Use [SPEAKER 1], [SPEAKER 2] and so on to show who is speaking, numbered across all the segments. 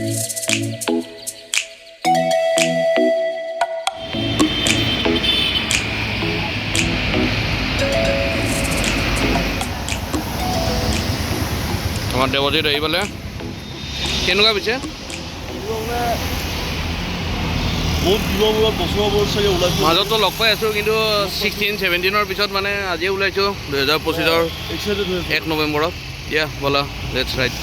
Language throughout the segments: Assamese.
[SPEAKER 1] আমাৰ দেৱজিত আহি পালে কেনেকুৱা পিছে মাজতো লগ পাই আছোঁ কিন্তু 16-17 পিছত মানে আজিয়ে ওলাইছোঁ 2025 1 নৱেম্বৰত দিয়া ব'লা লেটছ ৰাইড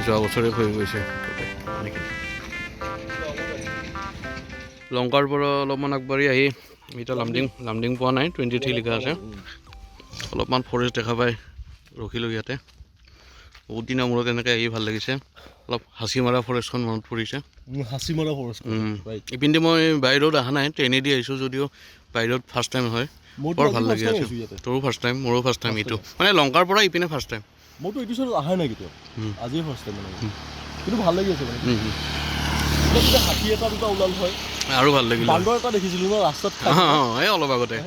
[SPEAKER 1] যোৱা বছৰে হৈ গৈছে লংকাৰ পৰা অলপমান আগবাঢ়ি আহি এতিয়া লামডিং পোৱা নাই 23 লিখা আছে অলপমান ফৰেষ্ট দেখা পাই ৰখিলোঁ ইয়াতে বহুত দিনৰ মূৰত এনেকৈ আহি ভাল লাগিছে অলপ হাচিমাৰা ফৰেষ্টখন মনত পৰিছে ইপিনে মই বাহিৰত অহা নাই ট্ৰেইনেদি আহিছোঁ যদিও বাহিৰত ফাৰ্ষ্ট টাইম হয় বৰ ভাল লাগি আছে তোৰো ফাৰ্ষ্ট টাইম মোৰো ফাৰ্ষ্ট টাইম এইটো মানে লংকাৰ পৰা ইপিনে ফাৰ্ষ্ট টাইম
[SPEAKER 2] মইতো এইটো চাইড অহাই নাই কেতিয়াও আজিয়ে ফাৰ্ষ্ট টাইম মানে কিন্তু ভাল লাগি আছে মানে হাতী এটা দুটা ওলাল হয়
[SPEAKER 1] আৰু ভাল লাগিল
[SPEAKER 2] বান্দৰ এটা দেখিছিলোঁ ন ৰাস্তাত
[SPEAKER 1] এই অলপ আগতে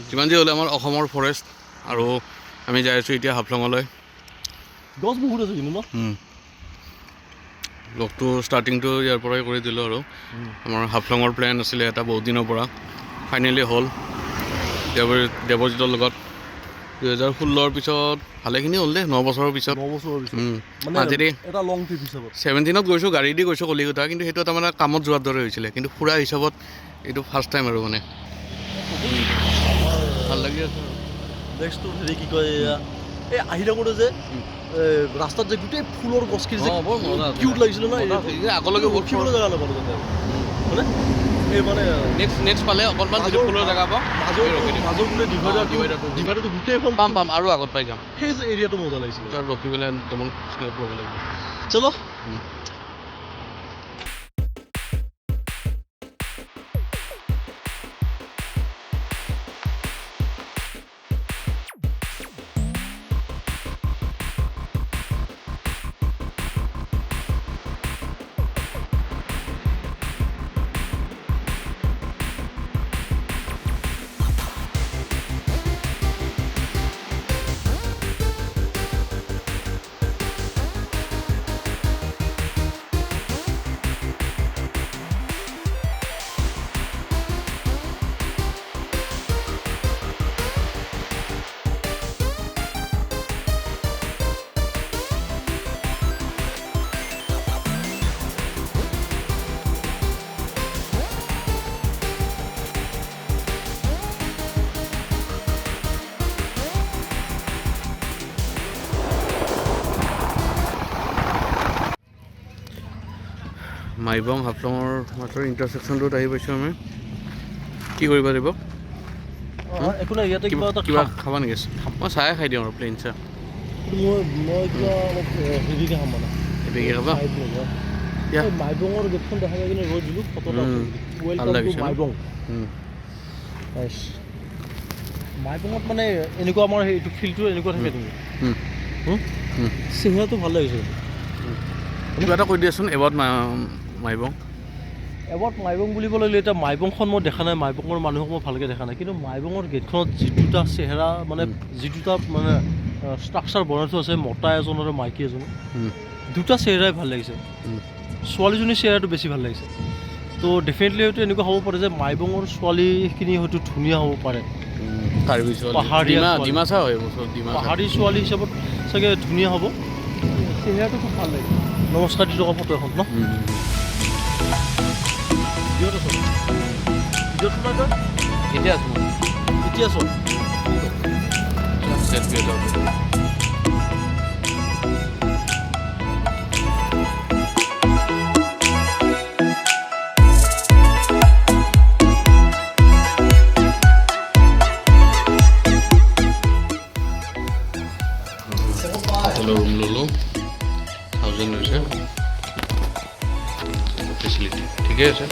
[SPEAKER 1] যিমান যি হ'লে আমাৰ অসমৰ ফৰেষ্ট আৰু আমি যাই আছোঁ এতিয়া হাফলঙলৈ
[SPEAKER 2] গছ বহুত আছে কিন্তু ন
[SPEAKER 1] লগটো ষ্টাৰ্টিংটো ইয়াৰ পৰাই কৰি দিলোঁ আৰু আমাৰ হাফলঙৰ প্লেন আছিলে এটা বহুত দিনৰ পৰা ফাইনেলি হ'ল দেৱজিতৰ লগত 2016 পিছত ভালেখিনি হ'ল দে 9 বছৰৰ পিছত আজিৰে
[SPEAKER 2] এটা লং ট্ৰিপ হিচাপত
[SPEAKER 1] 17ত গৈছোঁ গাড়ী দি গৈছোঁ কলিকতা কিন্তু সেইটো এটা মানে কামত যোৱাৰ দৰে হৈছিলে কিন্তু ফুৰা হিচাপত এইটো ফাৰ্ষ্ট টাইম আৰু মানে ভাল লাগি আছে
[SPEAKER 2] নেক্সটটো হেৰি কি কয় এই আহি থাকোঁতে যে ৰাস্তাত যে গোটেই ফুলৰ গছখিনি যে কিউট লাগিছিলে ন
[SPEAKER 1] আগলৈকে
[SPEAKER 2] ৰখিবলৈ জেগা নাপালোঁ হয়নে এই মানে
[SPEAKER 1] নেক্সট পালে অকণমান যদি ফুলৰ জেগা পাওঁ
[SPEAKER 2] মাজৰ বোলে ডিভাইডাৰটো গোটেইখন
[SPEAKER 1] পাম আৰু আগত পাই যাম
[SPEAKER 2] সেই যে এৰিয়াটো মজা লাগিছিলে
[SPEAKER 1] তাত ৰখি পেলাই তোমাক ল'ব লাগিব
[SPEAKER 2] চলো
[SPEAKER 1] মাইবং হাফলঙৰ মাত্ৰ ইণ্টাৰছেকশ্যনটোত আহি পাইছোঁ আমি কি কৰিব লাগিব
[SPEAKER 2] একো নাই ইয়াতে
[SPEAKER 1] কিবা খাবা নেকি মই চাহে খাই দিওঁ আৰু প্লেইন চাহ
[SPEAKER 2] মই কিবা অলপ হেৰিকৈ খাম মানে
[SPEAKER 1] হেভিকৈ খাবা
[SPEAKER 2] মাইবঙৰ গেটখন দেখা যায় কিনে ৰৈ দিলোঁ ফটো
[SPEAKER 1] ভাল লাগিছে
[SPEAKER 2] মাইবং মাইবঙত মানে এনেকুৱা আমাৰ এইটো ফিল্ডটো এনেকুৱা থাকে নেকি চেহেৰাটো ভাল লাগিছে
[SPEAKER 1] কিবা এটা কৈ দিয়াচোন এবাউট মাইবং
[SPEAKER 2] মাইবং বুলিবলৈ হ'লে এতিয়া মাইবংখন মই দেখা নাই মাইবঙৰ মানুহক মই ভালকৈ দেখা নাই কিন্তু মাইবঙৰ গেটখনত যিটোটা চেহেৰা মানে যিটোটা মানে ষ্ট্ৰাকচাৰ বনাই থোৱা আছে মতা এজন আৰু মাইকী এজন দুটা চেহেৰাই ভাল লাগিছে ছোৱালীজনীৰ চেহেৰাটো বেছি ভাল লাগিছে তো ডেফিনেটলি হয়তো এনেকুৱা হ'ব পাৰে যে মাইবঙৰ ছোৱালীখিনি হয়তো ধুনীয়া হ'ব পাৰে পাহাৰী ছোৱালী হিচাপত চাগে ধুনীয়া হ'ব চেহেৰাটো খুব ভাল লাগে নমস্কাৰ দি থকা ফটো এখন ন
[SPEAKER 1] এতিয়া আছোঁ
[SPEAKER 2] এতিয়া চোন
[SPEAKER 1] ৰুম ল'লোঁ 1000 হৈছে ফেচিলিটি ঠিকে আছে